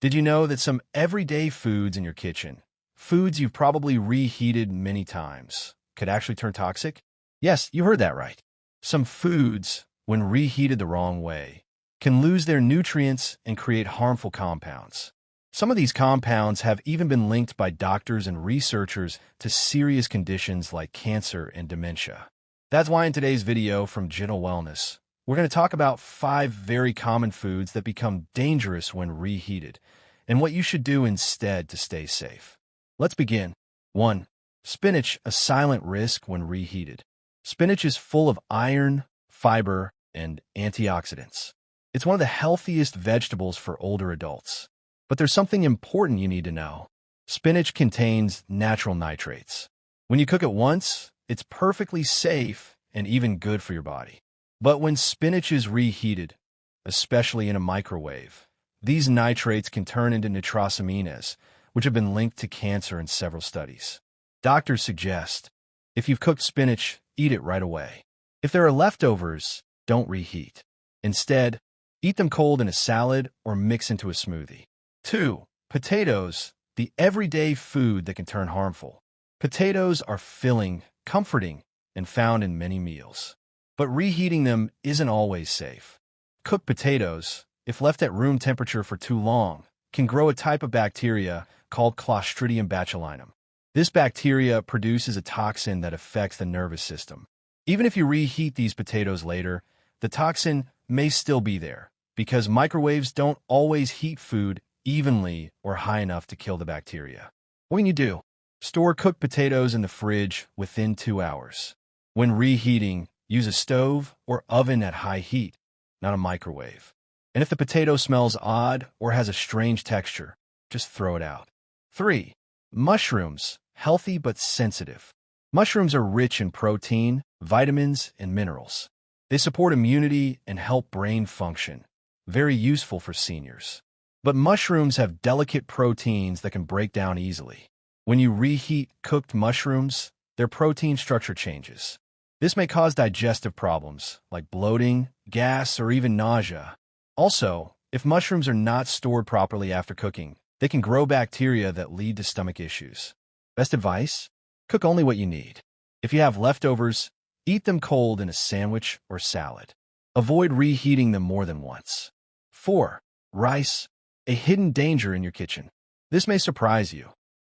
Did you know that some everyday foods in your kitchen, foods you've probably reheated many times, could actually turn toxic? Yes, you heard that right. Some foods, when reheated the wrong way, can lose their nutrients and create harmful compounds. Some of these compounds have even been linked by doctors and researchers to serious conditions like cancer and dementia. That's why in today's video from Gentle Wellness, we're going to talk about 5 very common foods that become dangerous when reheated, and what you should do instead to stay safe. Let's begin. 1. Spinach, a silent risk when reheated. Spinach is full of iron, fiber, and antioxidants. It's one of the healthiest vegetables for older adults. But there's something important you need to know. Spinach contains natural nitrates. When you cook it once, it's perfectly safe and even good for your body. But when spinach is reheated, especially in a microwave, these nitrates can turn into nitrosamines, which have been linked to cancer in several studies. Doctors suggest, if you've cooked spinach, eat it right away. If there are leftovers, don't reheat. Instead, eat them cold in a salad or mix into a smoothie. 2. Potatoes, the everyday food that can turn harmful. Potatoes are filling, comforting, and found in many meals. But reheating them isn't always safe. Cooked potatoes, if left at room temperature for too long, can grow a type of bacteria called Clostridium botulinum. This bacteria produces a toxin that affects the nervous system. Even if you reheat these potatoes later, the toxin may still be there, because microwaves don't always heat food evenly or high enough to kill the bacteria. What can you do? Store cooked potatoes in the fridge within 2 hours. When reheating, use a stove or oven at high heat, not a microwave. And if the potato smells odd or has a strange texture, just throw it out. 3. Mushrooms, healthy but sensitive. Mushrooms are rich in protein, vitamins, and minerals. They support immunity and help brain function, very useful for seniors. But mushrooms have delicate proteins that can break down easily. When you reheat cooked mushrooms, their protein structure changes. This may cause digestive problems like bloating, gas, or even nausea. Also, if mushrooms are not stored properly after cooking, they can grow bacteria that lead to stomach issues. Best advice? Cook only what you need. If you have leftovers, eat them cold in a sandwich or salad. Avoid reheating them more than once. 4. Rice, a hidden danger in your kitchen. This may surprise you,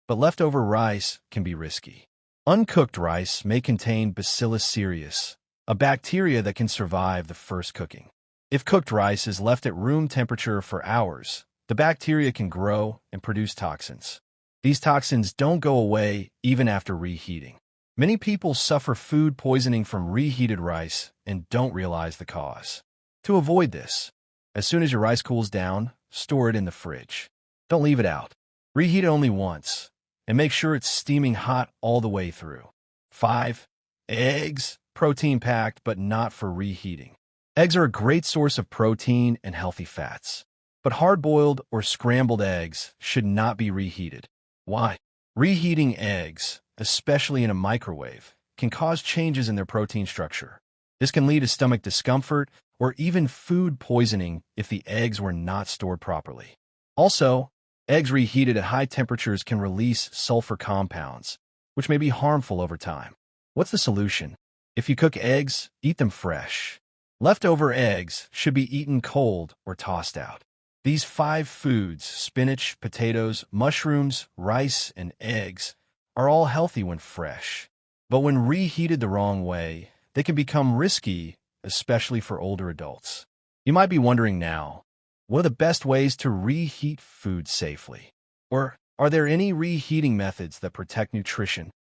but leftover rice can be risky. Uncooked rice may contain Bacillus cereus, a bacteria that can survive the first cooking. If cooked rice is left at room temperature for hours, the bacteria can grow and produce toxins. These toxins don't go away even after reheating. Many people suffer food poisoning from reheated rice and don't realize the cause. To avoid this, as soon as your rice cools down, store it in the fridge. Don't leave it out. Reheat it only once, and make sure it's steaming hot all the way through. 5. Eggs, protein-packed but not for reheating. Eggs are a great source of protein and healthy fats, but hard-boiled or scrambled eggs should not be reheated. Why? Reheating eggs, especially in a microwave, can cause changes in their protein structure. This can lead to stomach discomfort or even food poisoning if the eggs were not stored properly. Also, eggs reheated at high temperatures can release sulfur compounds, which may be harmful over time. What's the solution? If you cook eggs, eat them fresh. Leftover eggs should be eaten cold or tossed out. These 5 foods, spinach, potatoes, mushrooms, rice, and eggs, are all healthy when fresh. But when reheated the wrong way, they can become risky, especially for older adults. You might be wondering now, what are the best ways to reheat food safely? Or are there any reheating methods that protect nutrition?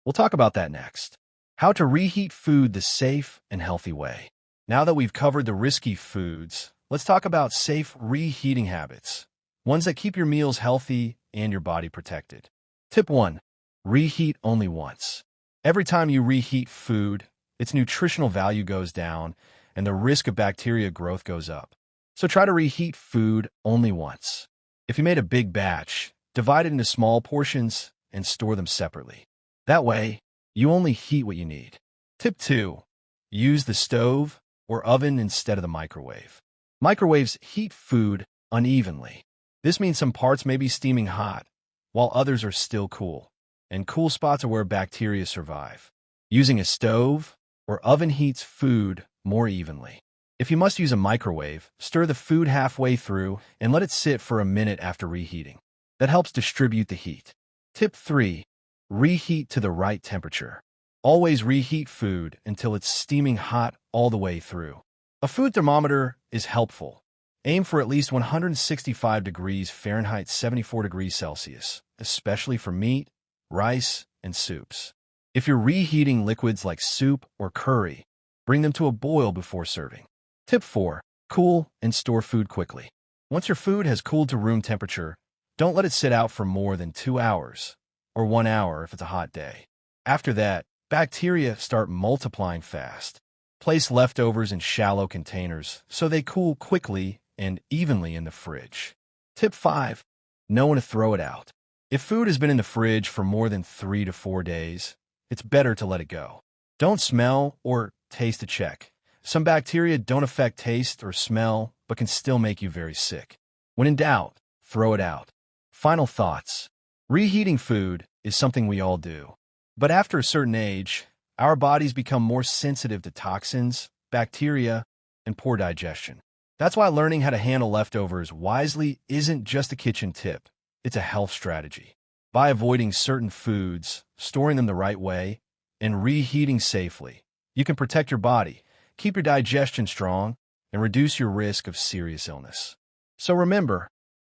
We'll talk about that next. How to reheat food the safe and healthy way. Now that we've covered the risky foods, let's talk about safe reheating habits, ones that keep your meals healthy and your body protected. Tip 1. Reheat only once. Every time you reheat food, its nutritional value goes down and the risk of bacteria growth goes up. So try to reheat food only once. If you made a big batch, divide it into small portions and store them separately. That way, you only heat what you need. Tip 2. Use the stove or oven instead of the microwave. Microwaves heat food unevenly. This means some parts may be steaming hot, while others are still cool. And cool spots are where bacteria survive. Using a stove or oven heats food more evenly. If you must use a microwave, stir the food halfway through and let it sit for a minute after reheating. That helps distribute the heat. Tip 3. Reheat to the right temperature. Always reheat food until it's steaming hot all the way through. A food thermometer is helpful. Aim for at least 165 degrees Fahrenheit, 74 degrees Celsius, especially for meat, rice, and soups. If you're reheating liquids like soup or curry, bring them to a boil before serving. Tip 4. Cool and store food quickly. Once your food has cooled to room temperature, don't let it sit out for more than 2 hours, or 1 hour if it's a hot day. After that, bacteria start multiplying fast. Place leftovers in shallow containers so they cool quickly and evenly in the fridge. Tip 5. Know when to throw it out. If food has been in the fridge for more than 3 to 4 days, it's better to let it go. Don't smell or taste to check. Some bacteria don't affect taste or smell, but can still make you very sick. When in doubt, throw it out. Final thoughts. Reheating food is something we all do. But after a certain age, our bodies become more sensitive to toxins, bacteria, and poor digestion. That's why learning how to handle leftovers wisely isn't just a kitchen tip. It's a health strategy. By avoiding certain foods, storing them the right way, and reheating safely, you can protect your body, keep your digestion strong, and reduce your risk of serious illness. So remember,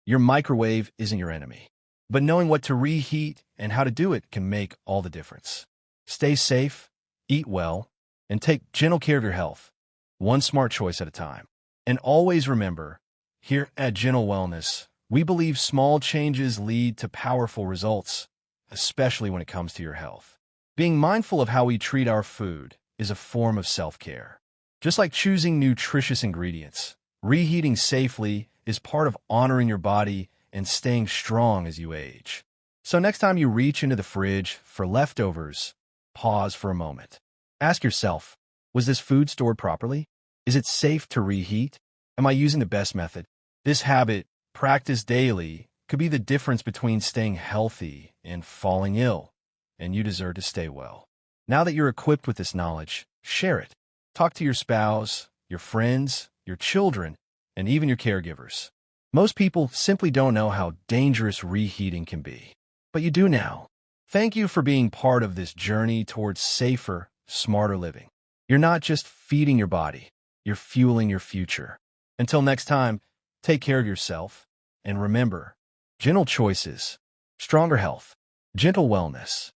your microwave isn't your enemy, but knowing what to reheat and how to do it can make all the difference. Stay safe, eat well, and take gentle care of your health, one smart choice at a time. And always remember, here at Gentle Wellness, we believe small changes lead to powerful results, especially when it comes to your health. Being mindful of how we treat our food is a form of self-care. Just like choosing nutritious ingredients, reheating safely is part of honoring your body and staying strong as you age. So next time you reach into the fridge for leftovers, pause for a moment. Ask yourself, was this food stored properly? Is it safe to reheat? Am I using the best method? This habit, practiced daily, could be the difference between staying healthy and falling ill, and you deserve to stay well. Now that you're equipped with this knowledge, share it. Talk to your spouse, your friends, your children, and even your caregivers. Most people simply don't know how dangerous reheating can be. But you do now. Thank you for being part of this journey towards safer, smarter living. You're not just feeding your body, you're fueling your future. Until next time, take care of yourself, and remember, gentle choices, stronger health, gentle wellness.